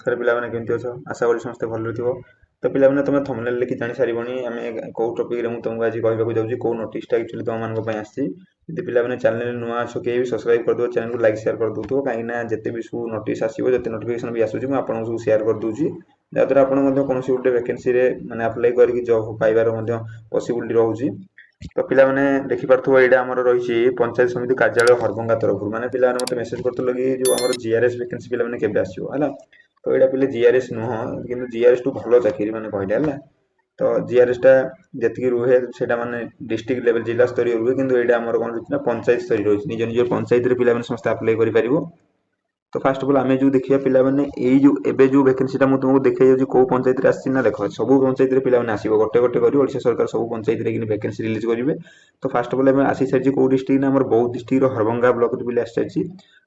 नमस्कार पिलाମାନେ କେମିତି ଅଛ ଆଶା କরি ସମସ୍ତେ ଭଲରେ ଥିବ। ତ ପିଲାମାନେ ତମେ ଥମ୍ବନେଲ ଦେଖି ଜାଣି ସାରିବଣି ଆମେ କୋଉ ଟପିକରେ ମୁଁ ତମକୁ ଆଜି କହିବାକୁ ଯାଉଛି କୋଉ ନୋଟିସଟା ଆକ୍ଚୁଆଲି ତମମାନଙ୍କ ପାଇଁ ଆସିଛି। ଯଦି ପିଲାମାନେ ଚ୍ୟାନେଲରେ ନୂଆ ଅଛ କେହି ବି ସବସ୍କ୍ରାଇବ କରିଦେବ ଚ୍ୟାନେଲକୁ ଲାଇକ୍ ସେୟାର କରିଦେଉଥିବ କାହିଁକି ନା ଯେତେ ବି ସବୁ ନୋଟିସ୍ ଆସିବ ଯେତେ ନୋଟିଫିକେସନ ବି ଆସୁଛି ମୁଁ ଆପଣଙ୍କୁ ସବୁ ସେୟାର କରିଦେଉଛି ଯାହାଦ୍ୱାରା ଆପଣ ମଧ୍ୟ କୌଣସି ଗୋଟେ ଭ୍ୟାକେନ୍ସିରେ ମାନେ ଆପ୍ଲାଏ କରିକି ଜବ୍ ପାଇବାର ମଧ୍ୟ ପସିବିଲିଟି ରହୁଛି। ତ ପିଲାମାନେ ଦେଖିପାରୁଥିବ ଏଇଟା ଆମର ରହିଛି ପଞ୍ଚାୟତ ସମିତି କାର୍ଯ୍ୟାଳୟ ହରଭଙ୍ଗା ତରଫରୁ ମାନେ ପିଲାମାନେ ମୋତେ ମେସେଜ କରୁଥିଲେ କି ଯୋଉ ଆମର ଜିଆରଏସ୍ ଭ୍ୟାକେନ୍ସି ପିଲାମାନେ କେବେ ଆସିବ ହେଲା। ତ ଏଇଟା ପିଲେ ଜିଆରଏସ୍ ନୁହଁ କିନ୍ତୁ ଜିଆରଏସ୍ ଟୁ ଭଲ ଚାକିରି ମାନେ କହିଲେ ହେଲା। ତ ଜିଆରଏସ୍ ଟା ଯେତିକି ରୁହେ ସେଟା ମାନେ ଡିଷ୍ଟ୍ରିକ୍ଟ ଲେଭେଲ ଜିଲ୍ଲା ସ୍ତରୀୟ ରୁହେ କିନ୍ତୁ ଏଇଟା ଆମର କଣ ରହୁଛି ନା ପଞ୍ଚାୟତ ସ୍ତରୀୟ ରହିଛି ନିଜ ନିଜ ପଞ୍ଚାୟତରେ ପିଲାମାନେ ସମସ୍ତେ ଆପ୍ଲାଏ କରିପାରିବ। ତ ଫାଷ୍ଟ ଅଫ ଅଲ୍ ଆମେ ଯୋଉ ଦେଖିବା ପିଲାମାନେ ଏଇ ଯୋଉ ଏବେ ଯୋଉ ଭ୍ୟାକେନ୍ସିଟା ମୁଁ ତୁମକୁ ଦେଖେଇ ଯାଉଛି କୋଉ ପଞ୍ଚାୟତରେ ଆସିଛି ନା ଦେଖ ସବୁ ପଞ୍ଚାୟତରେ ପିଲାମାନେ ଆସିବ ଗୋଟେ ଗୋଟେ କରି ଓଡ଼ିଶା ସରକାର ସବୁ ପଞ୍ଚାୟତରେ କିନି ଭ୍ୟାକେନ୍ସି ରିଲିଜ କରିବେ। ତ ଫାଷ୍ଟ ଅଫ ଅଲ୍ ଆମେ ଆସି ସାରିଛି କୋଉ ଡିଷ୍ଟ୍ରିକ୍ଟ ନା ଆମର ବୌଦ୍ଧ ଡିଷ୍ଟ୍ରିକ୍ଟର ହରଭଙ୍ଗା ବ୍ଲକରେ ପିଲା ଆସିସାରିଛି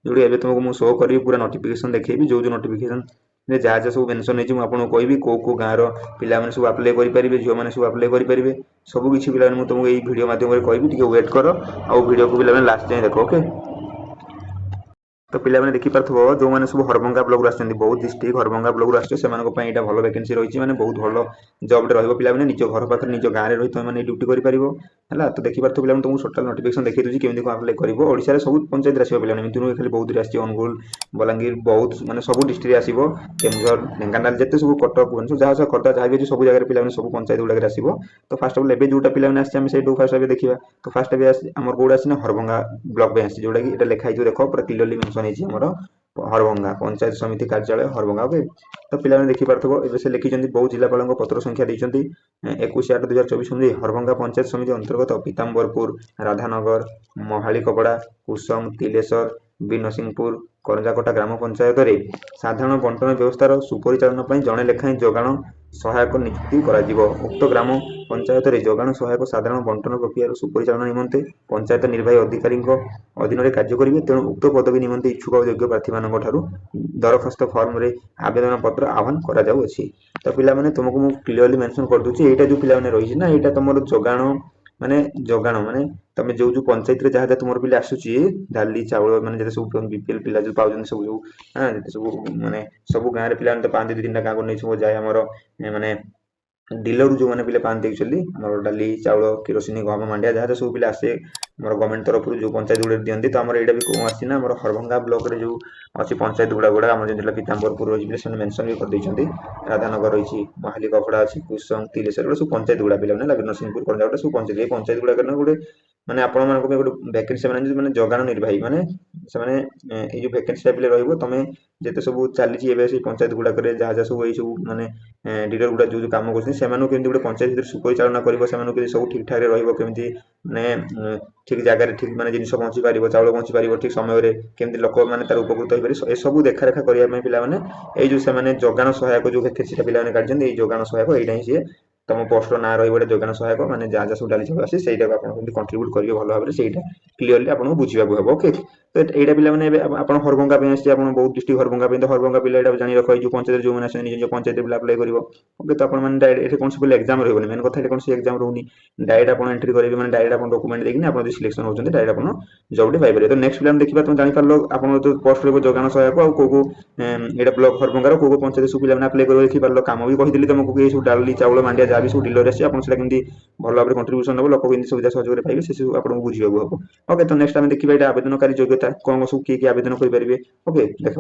ଯୋଉଠି ଏବେ ତୁମକୁ ମୁଁ ଶୋ କରିବି ପୁରା ନୋଟିଫିକେସନ ଦେଖେଇବି ଯୋଉ ଯୋଉ ନୋଟିଫିକେସନ ଯାହା ଯାହା ସବୁ ମେନସନ୍ ହେଇଛି ମୁଁ ଆପଣଙ୍କୁ କହିବି କୋଉ କୋଉ ଗାଁର ପିଲାମାନେ ସବୁ ଆପ୍ଲାଏ କରିପାରିବେ ଝିଅମାନେ ସବୁ ଆପ୍ଲାଏ କରିପାରିବେ ସବୁ କିଛି ପିଲାମାନେ ମୁଁ ତୁମକୁ ଏଇ ଭିଡ଼ିଓ ମାଧ୍ୟମରେ କହିବି ଟିକେ ୱେଟ୍ କର ଆଉ ଭିଡ଼ିଓକୁ ପିଲାମାନେ ଲାଷ୍ଟ ଯାଏଁ ଦେଖ ଓକେ। ତ ପିଲାମାନେ ଦେଖିପାରୁଥିବ ଯୋଉମାନେ ସବୁ ହରଭଙ୍ଗା ବ୍ଲକରୁ ଆସିଛନ୍ତି ବୌଦ୍ଧ ଡିଷ୍ଟ୍ରିକ୍ଟ ହରଭଙ୍ଗା ବ୍ଲକରୁ ଆସିଛ ସେମାନଙ୍କ ପାଇଁ ଏଇଟା ଭଲ ଭ୍ୟାକେନ୍ସି ରହିଛି ମାନେ ବହୁତ ଭଲ ଜବ୍ଟେ ରହିବ ପିଲାମାନେ ନିଜ ଘର ପାଖରେ ନିଜ ଗାଁରେ ରହି ତୁମେ ମାନେ ଡ୍ୟୁଟି କରିପାରିବ ହେଲା। ତ ଦେଖିପାରୁଥିବ ପିଲାମାନେ ତୁମକୁ ଟୋଟାଲ ନୋଟିଫିକେସନ ଦେଖେଇ ଦେଉଛି କେମିତି କଣ ଆପ୍ଲାଏ କରିବ ଓଡ଼ିଶାରେ ସବୁ ପଞ୍ଚାୟତରେ ଆସିବ ପିଲାମାନେ ଏମିତି ନୁହେଁ ଖାଲି ବୌଦ୍ଧରେ ଆସିଛି ଅନୁଗୁଳ ବଲାଙ୍ଗୀର ବୌଦ୍ଧ ମାନେ ସବୁ ଡିଷ୍ଟ୍ରିକ୍ଟରେ ଆସିବ କେନ୍ଦୁଝର ଢେଙ୍କାନାଳ ଯେତେ ସବୁ କଟକ ଭୁବନେଶ୍ୱର ଯାହା ଯାହା ଖୋର୍ଦ୍ଧା ଯାହା ବି ଅଛି ସବୁ ଜାଗାରେ ପିଲାମାନେ ସବୁ ପଞ୍ଚାୟତ ଗୁଡ଼ାକରେ ଆସିବ। ତ ଫାଷ୍ଟ ଅଫ୍ ଅଲ୍ ଏବେ ଯୋଉଟା ପିଲାମାନେ ଆସିଛି ଆମେ ସେଇଠୁ ଫାଷ୍ଟ ଏବେ ଦେଖିବା। ତ ଫାଷ୍ଟ ଏବେ ଆସିଛି ଆମର କୋଉଟା ଆସିଛି ନା ହରଭଙ୍ଗା ବ୍ଲକ ପାଇଁ ଆସିଛି ଯୋଉଟା କି ଏଟା ଲେଖା ହେଇଥିବ ଦେଖ ପୁରା କ୍ଲିୟରଲି ମେନସନ୍ ହେଇଛି ଆମର ହରଭଙ୍ଗା ପଞ୍ଚାୟତ ସମିତି କାର୍ଯ୍ୟାଳୟ ହରଭଙ୍ଗା ଓକେ। ତ ପିଲାମାନେ ଦେଖିପାରୁଥିବ ଏବେ ସେ ଲେଖିଛନ୍ତି ବହୁ ଜିଲ୍ଲାପାଳଙ୍କ ପତ୍ର ସଂଖ୍ୟା ଦେଇଛନ୍ତି 21/8/2024 ଅନୁଯାୟୀ ହରଭଙ୍ଗା ପଞ୍ଚାୟତ ସମିତି ଅନ୍ତର୍ଗତ ପୀତାମ୍ବରପୁର ରାଧାନଗର ମହାଳି କପଡ଼ା କୁସଙ୍ଗ ତିଲେଶ୍ୱର ବିନସିଂହପୁର କରଞ୍ଜାକଟା ଗ୍ରାମ ପଞ୍ଚାୟତରେ ସାଧାରଣ ବଣ୍ଟନ ବ୍ୟବସ୍ଥାର ସୁପରିଚାଳନା ପାଇଁ ଜଣେ ଲେଖାଏଁ ଯୋଗାଣ ସହାୟକ ନିଯୁକ୍ତି କରାଯିବ। ଉକ୍ତ ଗ୍ରାମ ପଞ୍ଚାୟତରେ ଯୋଗାଣ ସହାୟକ ସାଧାରଣ ବଣ୍ଟନ ପ୍ରକ୍ରିୟାର ସୁପରିଚାଳନା ନିମନ୍ତେ ପଞ୍ଚାୟତ ନିର୍ବାହୀ ଅଧିକାରୀଙ୍କ ଅଧୀନରେ କାର୍ଯ୍ୟ କରିବେ ତେଣୁ ଉକ୍ତ ପଦବୀ ନିମନ୍ତେ ଇଚ୍ଛୁକ ଯୋଗ୍ୟ ପ୍ରାର୍ଥୀମାନଙ୍କ ଠାରୁ ଦରଖାସ୍ତ ଫର୍ମରେ ଆବେଦନ ପତ୍ର ଆହ୍ୱାନ କରାଯାଉଅଛି। ତ ପିଲାମାନେ ତୁମକୁ ମୁଁ କ୍ଲିୟରଲି ମେନସନ୍ କରିଦଉଛି ଏଇଟା ଯୋଉ ପିଲାମାନେ ରହିଛି ନା ଏଇଟା ତମର ଯୋଗାଣ ମାନେ ତମେ ଯୋଉ ଯୋଉ ପଞ୍ଚାୟତରେ ଯାହା ଯାହା ତୁମର ପିଲା ଆସୁଛି ଡାଲି ଚାଉଳ ମାନେ ଯେତେ ସବୁ ବିପିଏଲ ପିଲା ଯୋଉ ପାଉଛନ୍ତି ସବୁ ଯୋଉ ଯେତେ ସବୁ ମାନେ ସବୁ ଗାଁରେ ପିଲାମାନେ ତ ପାଆନ୍ତି 2-3ଟା ଗାଁକୁ ନେଇ ସବୁ ଯାଏ ଆମର ମାନେ ଡିଲରରୁ ଯୋଉମାନେ ପିଲା ପାଆନ୍ତି ଆକ୍ଚୁଆଲି ଆମର ଡାଲି ଚାଉଳ କିରୋସିନି ଗହମ ମାଣ୍ଡିଆ ଯାହା ଯାହା ସବୁ ପିଲା ଆସେ ଆମର ଗଭର୍ଣ୍ଣମେଣ୍ଟ ତରଫରୁ ଯୋଉ ପଞ୍ଚାୟତ ଗୁଡ଼ାରେ ଦିଅନ୍ତି ତ ଆମର ଏଇଟା ବି କଣ ଆସିଛି ନା ଆମର ହରଭଙ୍ଗା ବ୍ଲକରେ ଯୋଉ ଅଛି ପଞ୍ଚାୟତ ଗୁଡ଼ା ଆମର ଯେମିତି ପୀତାମ୍ବରପୁର ରହିଛି ସେମାନେ ମେନସନ୍ ବି କରିଦେଇଛନ୍ତି ରାଧାନଗର ରହିଛି ମହାଲି କପଡ଼ା ଅଛି କୁସଙ୍ଗ ତିଲେଶ୍ୱର ଏଗୁଡ଼ା ସବୁ ପଞ୍ଚାୟତ ଗୁଡ଼ା ପିଲାମାନେ ନରସିଂହପୁର କରଞ୍ଜାକଟା ସବୁ ପଞ୍ଚାୟତ ଏଇ ପଞ୍ଚାୟତ ଗୁଡ଼ାକରେ ନା ଗୋଟେ ମାନେ ଆପଣମାନଙ୍କ ପାଇଁ ଗୋଟେ ଭ୍ୟାକେନ୍ସି ସେମାନେ ମାନେ ଯୋଗାଣ ନିର୍ବାହୀ ମାନେ ସେମାନେ ଏଇ ଯୋଉ ଭ୍ୟାକେନ୍ସିଟା ପିଲେ ରହିବ ତମେ ଯେତେ ସବୁ ଚାଲିଛି ଏବେ ସେଇ ପଞ୍ଚାୟତ ଗୁଡ଼ାକରେ ଯାହା ଯାହା ସବୁ ଏଇ ସବୁ ମାନେ ଡିଲର ଗୁଡ଼ା ଯୋଉ ଯୋଉ କାମ କରୁଛନ୍ତି ସେମାନଙ୍କୁ କେମିତି ଗୋଟେ ପଞ୍ଚାୟତ ଭିତରେ ସୁପରିଚାଳନା କରିବ ସେମାନଙ୍କୁ କେମିତି ସବୁ ଠିକ୍ ଠାକରେ ରହିବ କେମିତି ମାନେ ଠିକ୍ ଜାଗାରେ ଠିକ୍ ମାନେ ଜିନିଷ ପହଞ୍ଚି ପାରିବ ଚାଉଳ ପହଞ୍ଚି ପାରିବ ଠିକ୍ ସମୟରେ କେମିତି ଲୋକମାନେ ତାର ଉପକୃତ ହେଇପାରିବେ ଏସବୁ ଦେଖାରେଖା କରିବା ପାଇଁ ପିଲାମାନେ ଏଇ ଯୋଉ ସେମାନେ ଯୋଗାଣ ସହାୟକ ଯୋଉ ଭ୍ୟାକେନ୍ସିଟା ପିଲାମାନେ କାଢିଛନ୍ତି ଏଇ ଯୋଗାଣ ସହାୟକ ଏଇଟା ହିଁ ସିଏ ତମ ପୋଷ୍ଟର ନାଁ ରହିବ ଗୋଟେ ଯୋଗାଣ ସହାୟକ ମାନେ ଯାହା ଯାହା ସବୁ ଡାଲି ଚାଉଳ ଆସେ ସେଇଟାକୁ ଆପଣ କେମିତି କଣ୍ଟ୍ରିବ୍ୟୁଟ କରିବେ ଭଲ ଭାବରେ ସେଇଟା କ୍ଲିୟରଲି ଆପଣଙ୍କୁ ବୁଝିବାକୁ ହେବ ଓକେ। ତ ଏଇଟା ପିଲାମାନେ ଏବେ ଆପଣ ହରଭଙ୍ଗା ପାଇଁ ଆସିଛି ଆପଣ ବହୁତ ଡିଷ୍ଟ୍ରିକ୍ଟ ହରଭଙ୍ଗା ପାଇଁ ତ ହରଭଙ୍ଗା ପିଲା ଏଇଟା ଜାଣି ରଖ ଏଇ ଯୋଉ ପଞ୍ଚାୟତରେ ଯୋଉମାନେ ଆସନ୍ତି ନିଜ ନିଜ ପଞ୍ଚାୟତରେ ପିଲା ଆପ୍ଲାଏ କରିବ ଓକେ। ତ ଆପଣ ମାନେ ଡାଇରେକ୍ଟ ଏଠି କୌଣସି ପିଲା ଏକ୍ଜାମ ରହିବନି ମେନ୍ କଥା ଏଠି କୌଣସି ଏକ୍ଜାମ ରହୁନି ଡାଇରେକ୍ଟ ଆପଣ ଏଣ୍ଟ୍ରି କରିବେ ମାନେ ଡାଇରେକ୍ଟ ଆପଣ ଡକୁମେଣ୍ଟ ଦେଇକିନା ଆପଣ ଯଦି ସିଲେକ୍ସନ ହଉଛନ୍ତି ଡାଇରେକ୍ଟ ଆପଣ ଜବଟି ପାଇପାରିବେ। ତ ନେକ୍ସଟ ପିଲାମାନେ ଦେଖିବା ତମେ ଜାଣିପାରିଲ ଆପଣଙ୍କ ଯୋଉ ପୋଷ୍ଟ ରହିବ ଯୋଗାଣ ସହାୟକ ଆଉ କୋଉ କୋଉ ଏଇଟା ବ୍ଲକ ହରଭଙ୍ଗାର କୋଉ କୋଉ ପଞ୍ଚାୟତ ସବୁ ପିଲାମାନେ ଆପ୍ଲାଏ କରିବେ ଦେଖିପାରିଲ କାମ ବି କହିଥିଲି ତମକୁ ଏଇ ସବୁ ଡାଲି ଚାଉଳ ମାଣ୍ଡିଆ ଯାହା ବି ସବୁ ଡିଲର ଆସିଛି ଆପଣ ସେଟା କେମିତି ଭଲ ଭାବରେ କଣ୍ଟ୍ରିବ୍ୟୁସନ ହେବ ଲୋକ କେମିତି ସୁବିଧା ସହଯୋଗରେ ପାଇବେ ସେ ସବୁ ଆପଣଙ୍କୁ ବୁଝିବାକୁ ହବ ଓକେ। ତ ନେକ୍ସଟ ଆମେ ଦେଖିବା ଏଇଟା ଆବେଦନକାରୀ ଯୋଗ୍ୟତା କଣ ସବୁ କିଏ କିଏ ଆବେଦନ କରିପାରିବେ ଓକେ। ଦେଖ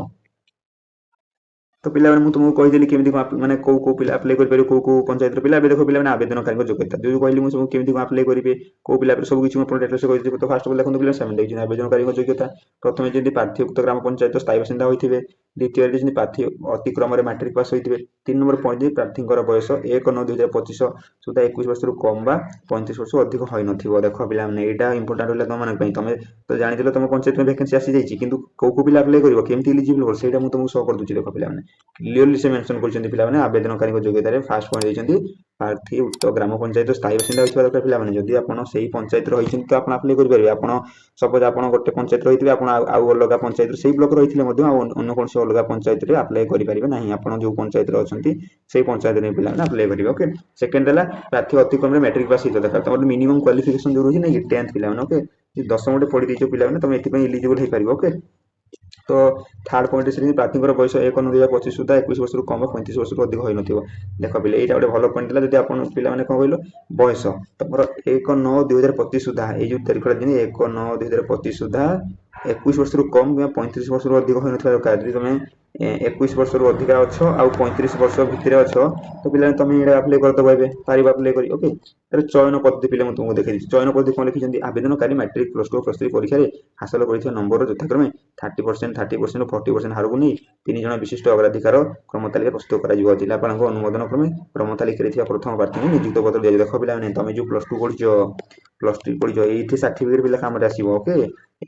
ତ ପିଲାମାନେ ମୁଁ ତୁମକୁ କହିଦେଲି କେମିତି କଣ ମାନେ କୋଉ କୋଉ ପିଲା ଆପ୍ଲାଏ କରିପାରିବେ କୋଉ କୋଉ ପଞ୍ଚାୟତର ପିଲା ଏବେ ଦେଖ ପିଲାମାନେ ଆବେଦନକାରୀଙ୍କ ଯୋଗ୍ୟତା ଯୋଉ କହିଲି ମୁଁ ସବୁ କେମିତି କଣ ଆପ୍ଲାଏ କରିବେ କୋଉ ପିଲା ସବୁ କିଛି ମୁଁ ଆପଣଙ୍କୁ ଡିଟେଲ୍ସ କହିଦେବି। ତ ଫାଷ୍ଟ ଦେଖନ୍ତୁ ପିଲା ସେମାନେ ଦେଇଛନ୍ତି ଆବେଦନକାରୀଙ୍କ ଯୋଗ୍ୟତା ପ୍ରଥମେ ଯଦି ପ୍ରାର୍ଥୀ ଉକ୍ତ ଗ୍ରାମ ପଞ୍ଚାୟତ ସ୍ଥାୟୀ ବାସିନ୍ଦା ହୋଇଥିବେ ଦ୍ୱିତୀୟରେ ଯଦି ପ୍ରାର୍ଥୀ ଅତିକ୍ରମରେ ମାଟ୍ରିକ ପାସ୍ ହୋଇଥିବେ 3 ନମ୍ବର ପଏଣ୍ଟ ପ୍ରାର୍ଥୀଙ୍କର ବୟସ 1/9/2025 ସୁଦ୍ଧା 21 ବର୍ଷରୁ କମ୍ ବା 35 ବର୍ଷରୁ ଅଧିକ ହୋଇନଥିବ। ଦେଖ ପିଲାମାନେ ଏଇଟା ଇମ୍ପୋର୍ଟାଣ୍ଟ ରହିଲା ତମମାନଙ୍କ ପାଇଁ ତମେ ତ ଜାଣିଥିଲ ତମ ପଞ୍ଚାୟତ ଭ୍ୟାକେନ୍ସି ଆସିଯାଇଛି କିନ୍ତୁ କୋଉ କୋଉ ପିଲା ଆପ୍ଲାଏ କରିବ କେମିତି ଇଲିଜିବଲ୍ ହେବ ସେଇଟା ମୁଁ ତମକୁ ସହ କରିଦେଉଛି। ଦେଖ ପିଲାମାନେ କ୍ଲିୟରଲି ସେ ମେନସନ୍ କରିଛନ୍ତି ପିଲାମାନେ ଆବେଦନକାରୀଙ୍କ ଯୋଗ୍ୟତାରେ ଫାଷ୍ଟ ପଏଣ୍ଟ ଦେଇଛନ୍ତି ପ୍ରାର୍ଥୀ ଉକ୍ତ ଗ୍ରାମ ପଞ୍ଚାୟତ ସ୍ଥାୟୀ ବାସିନ୍ଦା ହୋଇଥିବା ଦରକାର ପିଲାମାନେ ଯଦି ଆପଣ ସେଇ ପଞ୍ଚାୟତରେ ରହିଛନ୍ତି ତ ଆପଣ ଆପ୍ଲାଏ କରିପାରିବେ। ଆପଣ ସପୋଜ ଆପଣ ଗୋଟେ ପଞ୍ଚାୟତ ରହିଥିବେ ଆପଣ ଆଉ ଅଲଗା ପଞ୍ଚାୟତରେ ସେଇ ବ୍ଲକ ରହିଥିଲେ ମଧ୍ୟ ଆଉ ଅନ୍ୟ କୌଣସି ଅଲଗା ପଞ୍ଚାୟତରେ ଆପ୍ଲାଏ କରିପାରିବେ ନାହିଁ ଆପଣ ଯୋଉ ପଞ୍ଚାୟତରେ ଅଛନ୍ତି ସେଇ ପଞ୍ଚାୟତରେ ପିଲାମାନେ ଆପ୍ଲାଏ କରିବେ ଓକେ। ସେକେଣ୍ଡ ହେଲା ପ୍ରାର୍ଥୀ ଅତିକ୍ରମରେ ମାଟ୍ରିକ ପାସ୍ ହେଇଥିବା ଦରକାର ତମର ମିନିମମ୍ କ୍ୱାଲିଫିକେସନ ଯୋଉ ରହୁଛି ନା 10th ପିଲାମାନେ ଓକେ 10ମ ପଢି ଦେଇଛ ପିଲାମାନେ ତମେ ଏଥିପାଇଁ ଇଲିଜିବଲ ହେଇପାରିବ ଓକେ। तो थार्ड पॉइंट से प्रार्थी बयस 1/9/2025 सुधा 21 वर्ष कम 35 वर्ष अधिक होई देख पे यहाँ गोटे भल पॉइंट है जब आप पे कौन कहल बयस तुम 1/9/2025 सुधा ये तारीख दिन 1/9/2025 सुधा 21 वर्ष कम कि 35 वर्ष अधिक होई दरकार तुम 21 वर्ष अधिक अच्छ आ 35 वर्ष भितर अच्छ तो पे तुम ये आप्लाय करदेव ए पार आप्लाय कर ओके चयन पद्धति पे तुमको देखी चयन पद्धति कौन लिखी आवेदनकारी matric plus two plus three परीक्षा हासिल कर नंबर यथाक्रमे 30%, 30% 40% हार को नहीं 3 जन विशिष्ट अग्राधिकार क्रम तालिका प्रस्तुत कर जिलापाल अनुमोदन क्रमे क्रम तालिका प्रथम प्रार्थी नियुक्ति पत्र दिया देख पे तुम जो प्लस टू पढ़ प्लस थ्री पढ़ ये सर्टिफिकेट पे कम आसो ओके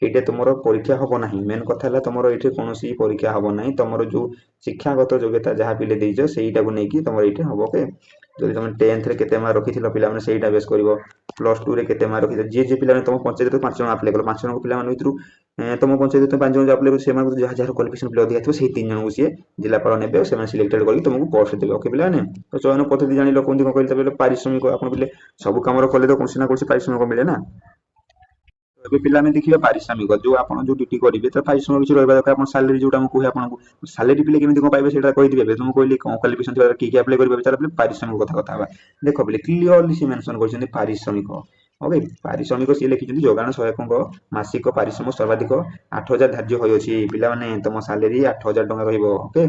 ये तुम परीक्षा हम ना मेन कथा है तुम ये कौन परीक्षा हम ना तुम जो शिक्षागत योग्यता जहाँ पे देच से नहीं तुम ये हम ओके जब तुम 10th रे केते मार्क रखी पे से बेस कर प्लस टू रे केते मार्क रखी जी जी पे तुम पंचायत 5 जन आप्लाय कल 5 जन पे भर तुम पंचायत 5 जन आप्लाय कर जहाँ जहाँ क्वालिफिकेशन पे अधिक थी 3 जन को सी जिलापाल ने सिलेक्टेड करके तुमको पोस्ट देवे ओके पे तो चयन पद्धति जान कौन कौन कहते पारिश्रमिक आप सब कम कले तो कौन ना कौन पारिश्रमिक मिले ना ଏବେ ପିଲାମାନେ ଦେଖିବେ ପାରିଶ୍ରମିକ ଯୋଉ ଆପଣ ଯୋଉ ଡ୍ୟୁଟି କରିବେ ତାର ପାରିଶ୍ରମିକ କିଛି ରହିବା ଦରକାର ଆପଣ ସାଲେରୀ ଯୋଉଟା ମୁଁ କହୁଛି ଆପଣଙ୍କୁ ସାଲେରୀ ପିଲେ କେମିତି କଣ ପାଇବେ ସେଇଟା କହିଦେବି ଏବେ ମୁଁ କହିଲି କଣ କ୍ୱାଲିଫିକେସନ ଥିବା କି ଆପ୍ଲାଏ କରିବେ ତାର ପାରିଶ୍ରମିକ କଥା ହେବା ଦେଖ ପିଲେ କ୍ଲିୟରଲି ସେ ମେନସନ କରିଛନ୍ତି ପାରିଶ୍ରମିକ ओके पारिश्रमिक सी लिखिं जोगाण सहायक मासिक पारिश्रमिक सर्वाधिक 8,000 धार्य होइछि पिला माने तुम सालेरी 8,000 टका रहिबो ओके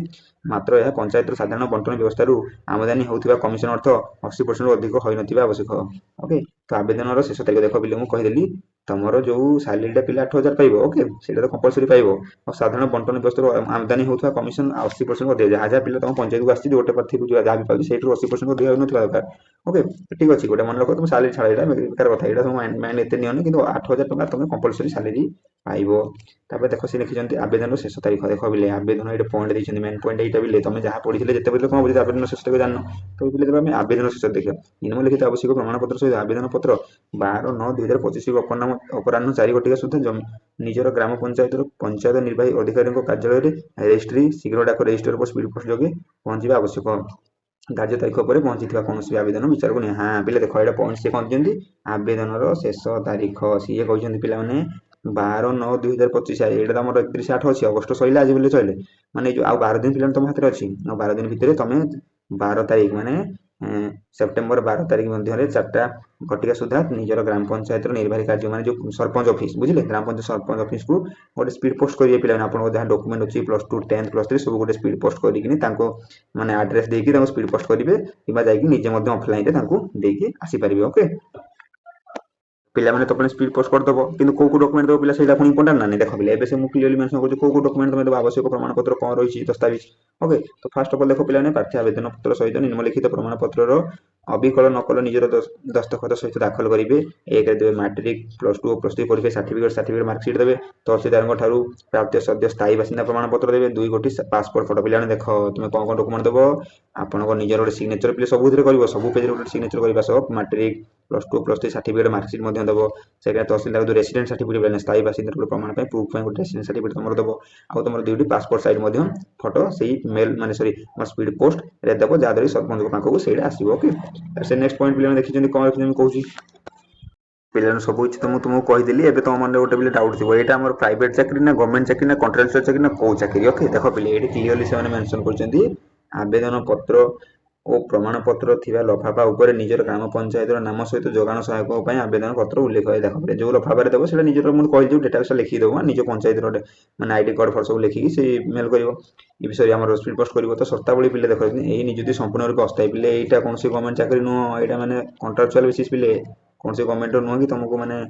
मात्र यह पंचायत साधारण बंटन व्यवस्था आमदानी होउथिबा कमिशन अर्थ 80% अधिक होई नथिबा आवश्यक ओके तो आवेदन शेष तारीख देख पिले मु कहिदेली तुमर जो सालेरीटा पिला 8,000 पाइबो ओके सेटा तो कंपलसरी पाइबो और साधारण बंटन व्यवस्था आमदानी होउथिबा कमिशन 80% अधिक जहाँ जहाँ पिला तुम पंचायत को आसी गोटे प्रार्थी को जहाँ भी पाउछि सेठु 80% अधिक होई नथिबा दरकार ओके ठीक अछि गोटे मन रख तुम सालेरी छाड़ा एटा बेकार कथा एटा तुम माइंड एते नियनि किंतु 8,000 टका तुम कंपलसरी सालेरी पाइबो तापर देखो से लिखिजंती आवेदन शेष तारीख देखो बिले आवेदन एटा पॉइंट दैछंती मेन पॉइंट एटा बिले तुम जहाँ पढिथिले जेते बिले कोन बुझि आवेदन शेष तारीख जाननो तो बिले तबे आवेदन शेष देखियो निम्नलिखित आवश्यक प्रमाण पत्र सहित आवेदन पत्र 12/9/2025 को अपराह्न 4 घटिका सुधा निजर ग्राम पंचायत निर्वाही अधिकारी कार्यालय रेजिस्ट्री शीघ्र डाक रेजिस्टर पर स्पीड पोस्ट जोगे पहुंचवा आवश्यक धार्य तारीख पर पहुंची कौन आवेदन विचार को नहीं हाँ पे देख ये पॉइंट से कहते आवेदन शेष तारीख सी कहते पे 12/9/2025 ये तुम 31/8 अच्छी अगस्ट सैला आज बोले चले माने जो आ 12 दिन पे तुम हाथ में अच्छी 12 दिन भितर तुम 12 तारीख माने सेप्टेम्बर 12 तारीख मध्य 4टा घटिका सुधा निजर ग्राम पंचायत निर्वाही कार्य माने जो सरपंच ऑफिस बुझिले ग्राम पंचायत सरपंच ऑफिस को गोटे स्पीड पोस्ट करिए पिला आपन जहाँ डॉक्यूमेंट अच्छी प्लस टू 10th प्लस 3 सब गोटे स्पीड पोस्ट करिकिनी तांको माने एड्रेस देकी तांको स्पीड पोस्ट करिवे किबा जाईकी निजे मध्ये ऑफलाइन रे तांको देकी आसी परिबे ओके पिला माने तो अपन स्पीड पोस्ट कर दबो किंतु को डॉक्यूमेंट दबो पिला सेटा पुनी इंपोर्टेंट ना नहीं देख पिला एबे से मु क्लियरली मेंशन कर को डॉक्यूमेंट तुम दबो आवश्यक प्रमाण पत्र कोन रहिछि दस्तावेज ओके तो फर्स्ट ऑफ ऑल देखो पिला ने प्रार्थी आवेदन पत्र सहित निम्नलिखित प्रमाण पत्र रो अविकल नकल निजर दस्तखत सहित दाखल करेंगे एक देवे matric plus two plus three परीक्षा सर्टिफिकेट मार्कसीट देवे तहसीलदार ठारू प्राप्त सद्य स्थायी बासिंदा प्रमाण पत्र देवे 2 गोटी पासपोर्ट फोटो पिला देख तुम कौन कौन डॉक्यूमेंट देव आपन निजर गोटे सिग्नेचर पे सब कर सब पेज गोटे सिग्नेचर करवा सब matric plus two plus three certificate marksheet देव से तहसीलदार जो रेसिडेंट सर्टिफिकेट स्थायी बासिंदा प्रमाण प्रूफ गोटे रेसिडेंट सर्टिफिकेट तुम देव आउ तुम 2टी पासपोर्ट साइज फोटो से मेल माने सॉरी स्पीड पोस्ट रे देव जहाँद्वारा सरपंच पाखक से आसो ओके से नेक्स्ट पॉइंट पे देखिए कौन रखी कहूँ पिला सब किसी तो तुमको कहीदेली एवं तुम मन गोटे पे डाउट थी यहाँ आम प्राइवेट चाकरी ना गवर्नमेंट चाकरी ना कॉन्ट्राक्चुअल चाकरी ना कौ चाकरी ओके देख पे ये क्लीयरली से मेंशन कर आवेदन पत्र और प्रमाण पत्र थिबा लफाफा ऊपर निजर ग्राम पंचायत नाम सहित जोगाण सहायक आवेदन पत्र उल्लेख है देख पे जो लफाफा देव से निजर मुझे कही डिटेल्स लिखिदेव निज पंचायत मैंने आईडी कार्ड फर सब लिखिकी से मेल कर विषय आम स्पीड पोस्ट कर तो शर्तावली पे देख यही निजुक्ति संपूर्ण रूप अस्थायी पे यहाँ कौन गवर्नमेंट चाकरी नुह यहाँ मैंने कॉन्ट्राक्चुअल बेसिस पे कौन गवर्नमेंट नुह कि तुमको मैंने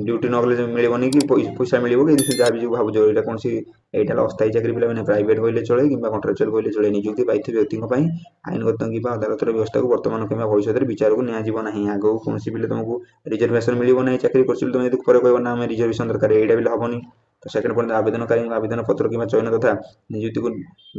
ड्यूटी नगले मिलनी कि पैसा मिल जहाँ भी जो भाव यहाँ कौन यहाँ अस्थायी चाकरी पे मैंने प्राइवेट कहले चले कि कॉन्ट्राक्चुअल कहले चले निजुक्ति पाई व्यक्ति आईनगत कि अदालत व्यवस्था को बर्तमान कि भविष्य में विचार को निना ना आगे कौन पे तुमको रिजर्वेशन मिल ना चाकरी कर तुम यदि कह ना रिजर्वेशन दरकार यहाँ भी हेनी तो सेकेंड पॉइंट आवेदनकारी आवेदन पत्र कि चयन तथा नियुक्ति को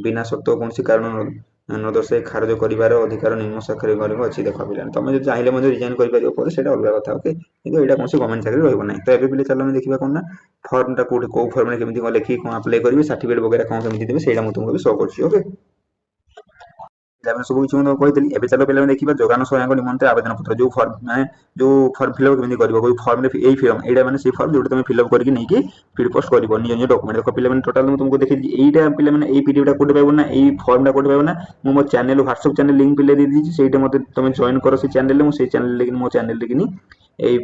बिना शर्त कौन कारण न दर्शाई खारज कर अधिकार निम्न शाखा अच्छी देख पे तुम जो चाहिए रिजाइन कर अलग कथा ओके किंतु यहाँ कौन गवर्नमेंट चाकरी रही ना तो ये पे चलो देखा कौन ना फर्मटा कौट कौ फर्म में केमी लिखिक कौन आप्लाय करेंगे सर्टिफिकेट वगैरह कौन केमी देते हैं तुमको भी शो कर ପିଲାମାନେ ସବୁ କିଛି ମୁଁ କହିଥିଲି। ଏବେ ଚାଲ ପିଲାମାନେ ଦେଖିବା ଯୋଗାଣ ସହାୟକ ନିମନ୍ତେ ଆବେଦନ ପତ୍ର ଯୋଉ ଫର୍ମ ମାନେ ଯୋଉ ଫର୍ମ ଫିଲ୍ଅପ୍ କେମିତି କରିବ, କୋଉ ଫର୍ମରେ ଏଇ ଫର୍ମ ଏଇଟା ମାନେ ସେଇ ଫର୍ମ ଯୋଉଟା ତମେ ଫିଲ୍ଅପ୍ କରିକି ନେଇକି ସ୍ପିଡ୍ ପୋଷ୍ଟ କରିବ ନିଜ ନିଜ ଡକ୍ୟୁମେଣ୍ଟ। ଦେଖ ପିଲାମାନେ ଟୋଟାଲ ମୁଁ ତୁମକୁ ଦେଖେଇଛି ଏଇଟା ପିଲାମାନେ ଏଇ ପିଡିଏଫ୍ ଟା କୋଉଠି ପାଇବ ନା ଏଇ ଫର୍ମଟା କୋଉଠି ପାଇବ ନା ମୁଁ ମୋ ଚ୍ୟାନେଲ ହ୍ୱାଟ୍ସଆପ ଚ୍ୟାନେଲ ଲିଙ୍କ ପିଲେ ଦେଇଛି, ସେଇଟା ମତେ ତମେ ଜଏନ୍ କର ସେ ଚ୍ୟାନେଲରେ। ମୁଁ ସେଇ ଚ୍ୟାନେଲ ଲିଙ୍କ ମୋ ଚ୍ୟାନେଲ ଲିଙ୍କ ଏଇ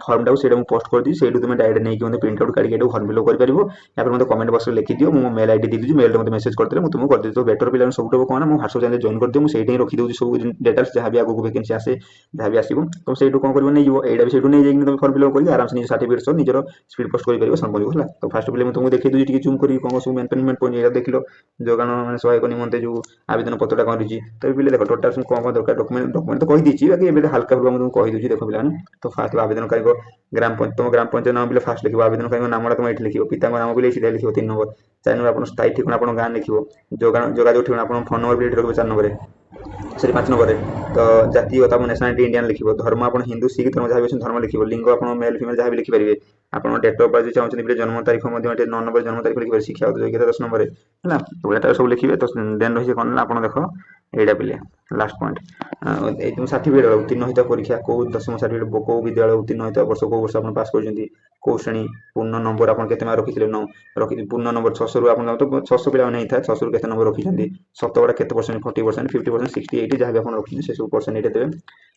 ଫର୍ମଟାକୁ ସେଇଟା ମୁଁ ପୋଷ୍ଟ କରିଦେବି, ସେଇଠୁ ତୁମେ ଡାଇରେକ୍ଟ ନେଇକି ମୋତେ ପ୍ରିଣ୍ଟ ଆଉଟ୍ କାଢ଼ିକି ଏଠୁ ଫର୍ମ ଫିଲ୍ଅପ୍ କରିପାରିବ। ତାପରେ ମୋତେ କମେଣ୍ଟ ବକ୍ସରେ ଲେଖିଦିଅ, ମୁଁ ମୋ ମେଲ୍ ଆଇଡି ଦେଇଦେଉଛି, ମେଲ୍ରେ ମୋତେ ମେସେଜ କରିଦେଲେ ମୁଁ ତୁମକୁ କରିଦେବି। ତ ବେଟର ପିଲାମାନେ ସବୁଠୁ କ'ଣ ନା ମୁଁ ହ୍ୱାଟ୍ସଆପ ଚ୍ୟାନେଲ ଜଏନ୍ କରିଦିଅ, ମୁଁ ସେଇଠି ହିଁ ରଖିଦେଉଛି ସବୁ ଡିଟେଲ୍ସ ଯାହା ବି ଆଗକୁ ଭେକେନ୍ସି ଆସେ ଯାହା ବି ଆସିବ ତମେ ସେଇଠୁ କ'ଣ କରିବ ନେଇଯିବ। ଏଇଟା ବି ସେଇଠୁ ନେଇଯାଇକି ତମେ ଫର୍ମ ଫିଲ୍ଅପ୍ କରିକି ଆରାମସେ ନିଜ ସାର୍ଟିଫିକେଟ ସହ ନିଜର ସ୍ପିଡ୍ ପୋଷ୍ଟ କରିପାରିବ ସମ୍ପର୍କ ହେଲା। ତ ଫାର୍ଷ୍ଟ ପିଲା ମୁଁ ତୁମକୁ ଦେଖେଇ ଦେଉଛି ଟିକେ ଜୁମ୍ କରି କ'ଣ ସବୁ ମେନ୍ ପଏଣ୍ଟ ଏଇଟା ଦେଖିଲ ଯୋଗାଣ ମାନେ ସହାୟକ ନିମନ୍ତେ ଯୋଉ ଆବେଦନ ପତ୍ରଟା କରିଛି। ତ ଏ ପିଲା ଦେଖ ଟୋଟାଲ ସବୁ କ'ଣ ଦରକାର ଡକ୍ୟୁମେଣ୍ଟ ତ କହିଦେଇଛି, ବାକି ଏବେ ହାଲକା ହାଲକା ମୁଁ ତୁମକୁ କହିଦେଉଛି। ଦେଖ ପିଲାମାନେ ତ ଫାର୍ଷ୍ଟ ଆବେଦନକାରୀଙ୍କ ତମ ଗ୍ରାମ ପଞ୍ଚାୟତ ନାମ ଫାର୍ଷ୍ଟ ଲେଖିବ, ଆବେଦନକାରୀଙ୍କ ନାମଟା ତମେ ଏଠି ଲିଖିବ, ପିତାଙ୍କ ନାମ ବି ସିଧା ଲିଖିବ 3 ନମ୍ବର। 4 ନମ୍ବର ଆପଣ ସ୍ଥାୟୀ ଠିକଣା ଆପଣଙ୍କ ଗାଁ ଲେଖିବ, ଯୋଗାଯୋଗ ଠିକଣା ଆପଣଙ୍କ ଫୋନ୍ ନମ୍ବର ବି ଏଠି ରଖିବ 4 ନମ୍ବରରେ, ସରି 5 ନମ୍ବରରେ। ତ ଜାତୀୟତା ଆପଣ ନ୍ୟାସନାଲିଟି ଇଣ୍ଡିଆନ୍ ଲିଖିବ, ଧର୍ମ ଆପଣ ହିନ୍ଦୁ ଶିଖ ଧର୍ମ ଯାହା ବି ଅଛନ୍ତି ଧର୍ମ ଲିଖିବ, ଲିଙ୍ଗ ଆପଣ ମେଲ୍ ଫିମେଲ୍ ଯାହା ବି ଲିଖିପାରିବେ, ଆପଣ ଡେଟ୍ ଅଫ୍ ବାର୍ଥ ଚାହୁଁଛନ୍ତି ଜନ୍ମ ତାରିଖ ମଧ୍ୟ ଏଠି 9 ନମ୍ବର ଜନ୍ମ ତାରିଖ ଲିଖିପାରିବେ, ଶିକ୍ଷାଗତ ଯୋଗ୍ୟତା 10 ନମ୍ବରରେ ହେଲା। ତ ଏଇଟା ସବୁ ଲିଖିବେ। ତ ଦେନ୍ ରହିଛି କ'ଣ ନା ଆପଣ ଦେଖ ଏଇଟା ପିଲେ ଲାଷ୍ଟ ପଏଣ୍ଟ ଏଇ ତୁମ ସାର୍ଟିଫିକେଟ ଉତ୍ତୀର୍ଣ୍ଣ ହୋଇଥିବା ପରୀକ୍ଷା କୋଉ ଦଶମ ସାର୍ଟିଫିକେଟ କୋଉ ବିଦ୍ୟାଳୟ ଉତ୍ତୀର୍ଣ୍ଣ ହୋଇଥିବା ବର୍ଷ କୋଉ ବର୍ଷ ଆପଣ ପାସ୍ କରିଛନ୍ତି, କୋଉ ଶ୍ରେଣୀ, ପୂର୍ଣ୍ଣ ନମ୍ବର ଆପଣ କେତେ ମାର୍କ ରଖିଥିଲେ ପୂର୍ଣ୍ଣ ନମ୍ବର 600ରୁ ଆପଣ 600 ପିଲାମାନେ ହେଇଥାଏ 600ରୁ କେତେ ନମ୍ବର ରଖିଛନ୍ତି, ଶତକଡ଼ା କେତେ ପରସେଣ୍ଟ 40%, 50%, 60, 80 ଯାହା ବି ଆପଣ ରଖିଛନ୍ତି ସେ ସବୁ ପରସେଣ୍ଟ ଏଇଟା ଦେବେ।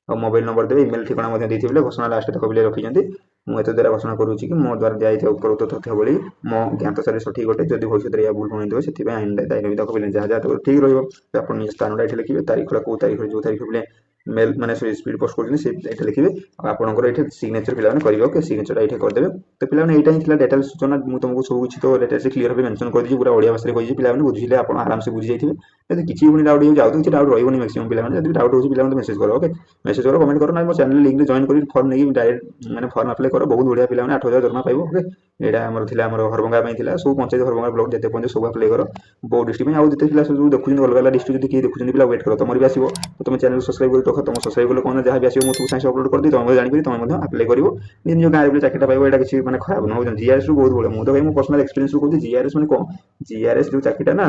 ଆଉ ମୋବାଇଲ ନମ୍ବର ଦେବେ, ଇମେଲ ଠିକଣା ମଧ୍ୟ ଦେଇଥିବେ। ଘୋଷଣା ଲାଷ୍ଟ ତକ ପିଲା ରଖିଛନ୍ତି। ମୁଁ ଏତ ଦ୍ୱାରା ଘୋଷଣା କରୁଛି କି ମୋ ଦ୍ୱାରା ଦିଆଯାଇଥିବା ଉପରୋକ୍ତ ତଥ୍ୟ ଭଳି ମୋ ଜ୍ଞାତସାରେ ସଠିକ ଅଟେ, ଯଦି ଭବିଷ୍ୟତରେ ଏହା ଭୁଲ ହୋଇଥିବ ସେଥିପାଇଁ ଆଇନ ଦାୟୀ ତକ ପିଲା ଯାହା ଯାହା ଠିକ ରହିବ ଆପଣ ନିଜ ସ୍ଥାନଟା ଏଠି ଲେଖିବେ, ତାରିଖଟା କୋଉ ତାରିଖରେ ଯୋଉ ତାରିଖ ପିଲେ ମେଲ୍ ମାନେ ସ୍ପିଡ୍ ପୋଷ୍ଟ କରୁଛନ୍ତି ସେ ଏଇଟା ଲିଖିବେ। ଆଉ ଆପଣଙ୍କର ଏଇଠି ସିଗ୍ନେଚର ପିଲାମାନେ କରିବେ, ଓକେ ସିଗ୍ନେଚରଟା ଏଇଠି କରିଦେବେ। ତ ପିଲାମାନେ ଏଇଟା ହିଁ ଥିଲା ଡେଟାଲ ସୂଚନା, ମୁଁ ତୁମକୁ ସବୁ କିଛି ତ ଡେଟାଲ୍ସ କ୍ଲିୟର ଭାବେ ମେନସନ୍ କରିଦେଇଛି, ପୁରା ଓଡ଼ିଆ ଭାଷାରେ କହିଛି, ପିଲାମାନେ ବୁଝିଲେ ଆପଣ ଆରାମସେ ବୁଝି ଯାଇଥିବେ। ଯଦି କିଛି ପୁଣି ଡାଉଟ୍ ହେଇଯାଉଛି ଆଉ ତ କିଛି ଡାଉଟ୍ ରହିବନି ମ୍ୟାକ୍ସିମମ୍ ପିଲାମାନେ, ଯଦି ଡାଉଟ୍ ହେଉଛି ପିଲାମାନେ ମେସେଜ କର, ଓକେ ମେସେଜ କର କମେଣ୍ଟ କର, ନା ମୋ ଚ୍ୟାନେଲ ଲିଙ୍କରେ ଜଏନ୍ କରି ଫର୍ମ ନେଇକି ଡାଇରେକ୍ଟ ମାନେ ଫର୍ମ ଆପ୍ଲାଏ କର, ବହୁତ ବଢ଼ିଆ ପିଲାମାନେ 8,000 ଦରମା ପାଇବ, ଓକେ। ଏଇଟା ଆମର ଥିଲା ଆମର ହରଭଙ୍ଗା ପାଇଁ ଥିଲା, ସବୁ ପଞ୍ଚାୟତ ହରଭଙ୍ଗା ବ୍ଲକ ଯେତେ ପଞ୍ଚାୟତ ସବୁ ଆପ୍ଲାଏ କର ବହୁ ଡିଷ୍ଟ୍ରିକ୍ଟ ପାଇଁ। ଆଉ ଯେତେ ପିଲା ସବୁ ଦେଖୁଛନ୍ତି ଅଲଗା ଅଲଗା ଡିଷ୍ଟ୍ରିକ୍ଟ ଯଦି କିଏ ଦେଖୁଛନ୍ତି ପିଲା ୱେଟ୍ କର ତମର ବି ଆସିବ। ତ ତମେ ଚ୍ୟାନେଲ ସବସ୍କ୍ରାଇବ କରି ରଖ, ତମ ସବସ୍କ୍ରାଇବ କଲେ କ'ଣ ଯାହା ବି ଆସିବ ମୁଁ ତୁମକୁ ସାଙ୍ଗେ ଅପଲୋଡ଼ କରିଦେବି, ତମେ ମଧ୍ୟ ଜାଣିପାରିବ, ତମେ ମଧ୍ୟ ଆପ୍ଲାଏ କରିବ, ନିଜ ଗାଁରେ ବି ଚାକିରିଟା ପାଇବ। ଏଇଟା କିଛି ମାନେ ଖରାପ ନୁହଁ, ଜିଆରଏସ୍ ରୁ ବହୁତ ବଢ଼ିଆ। ମୁଁ ତ ଭାଇ ମୋ ପର୍ସନାଲ ଏକ୍ସପିରିଏନ୍ସରୁ କହୁଛି ଜିଆରଏସ୍ ମାନେ କ'ଣ, ଜିଆରଏସ୍ ଯୋଉ ଚାକିରିଟା ନା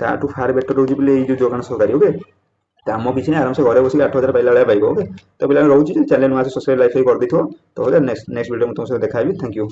ତାଠୁ ଫାର ବେଟର ରହୁଛି ବୋଲି ଏଇ ଯୋଉ ଯୋଗାଣ ସହକାରୀ, ଓକେ। କାମ କିଛି ନାହିଁ, ଆରାମସେ ଘରେ ବସିକି 8,000 ପାଇଲା ଭଳିଆ ପାଇବ, ଓକେ। ତ ପିଲାମାନେ ରହୁଛି ଚ୍ୟାନେଲ ନୂଆ ସବସ୍କ୍ରାଇବ ଲାଇକ୍ କରିଦେଇଥିବ। ତ ନେକ୍ସଟ ଭିଡ଼ିଓ ମୁଁ ତୁମ ସହିତ ଦେଖା ହେବି, ଥ୍ୟାଙ୍କ ୟୁ।